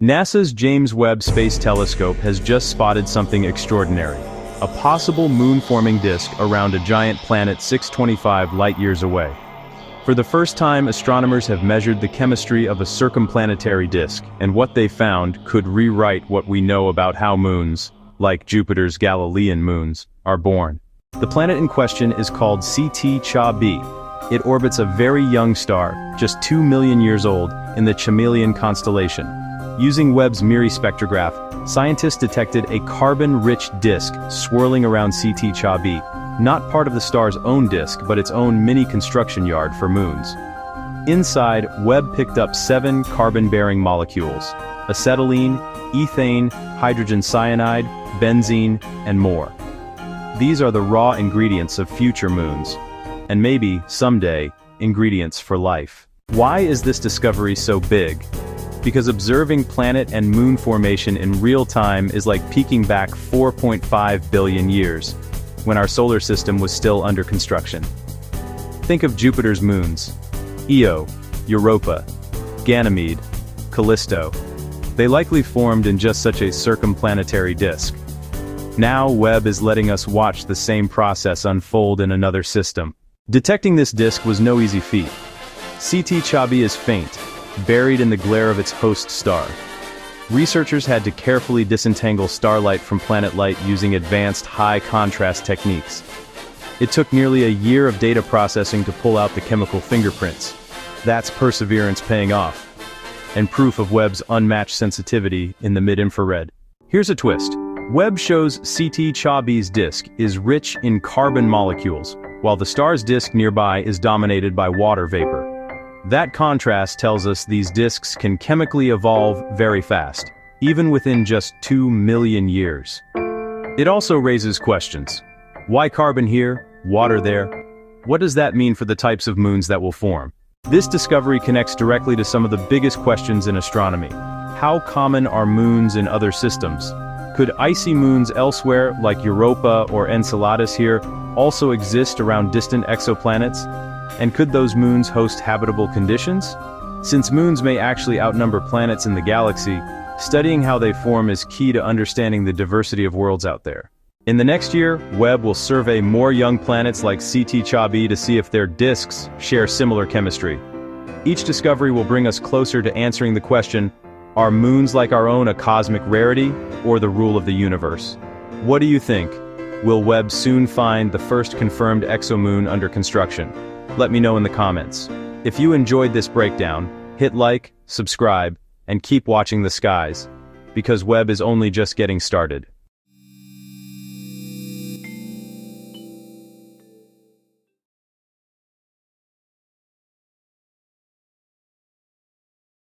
NASA's James Webb Space Telescope has just spotted something extraordinary. A possible moon-forming disk around a giant planet 625 light-years away. For the first time, astronomers have measured the chemistry of a circumplanetary disk, and what they found could rewrite what we know about how moons, like Jupiter's Galilean moons, are born. The planet in question is called CT-Cha-B. It orbits a very young star, just 2 million years old, in the Chameleon constellation. Using Webb's MIRI spectrograph, scientists detected a carbon-rich disk swirling around CT-Cha-B, not part of the star's own disk but its own mini-construction yard for moons. Inside, Webb picked up 7 carbon-bearing molecules: acetylene, ethane, hydrogen cyanide, benzene, and more. These are the raw ingredients of future moons. And maybe, someday, ingredients for life. Why is this discovery so big? Because observing planet and moon formation in real time is like peeking back 4.5 billion years, when our solar system was still under construction. Think of Jupiter's moons: Io, Europa, Ganymede, Callisto. They likely formed in just such a circumplanetary disk. Now Webb is letting us watch the same process unfold in another system. Detecting this disk was no easy feat. CT-Cha-B is faint, buried in the glare of its host star. Researchers had to carefully disentangle starlight from planet light using advanced high-contrast techniques. It took nearly a year of data processing to pull out the chemical fingerprints. That's perseverance paying off, and proof of Webb's unmatched sensitivity in the mid-infrared. Here's a twist. Webb shows CT-Cha-B's disk is rich in carbon molecules, while the star's disk nearby is dominated by water vapor. That contrast tells us these disks can chemically evolve very fast, even within just 2 million years. It also raises questions. Why carbon here, water there? What does that mean for the types of moons that will form? This discovery connects directly to some of the biggest questions in astronomy. How common are moons in other systems? Could icy moons elsewhere, like Europa or Enceladus here, also exist around distant exoplanets? And could those moons host habitable conditions? Since moons may actually outnumber planets in the galaxy, studying how they form is key to understanding the diversity of worlds out there. In the next year, Webb will survey more young planets like CT-Cha-B to see if their disks share similar chemistry. Each discovery will bring us closer to answering the question, are moons like our own a cosmic rarity, or the rule of the universe? What do you think? Will Webb soon find the first confirmed exomoon under construction? Let me know in the comments. If you enjoyed this breakdown, hit like, subscribe, and keep watching the skies, because Webb is only just getting started.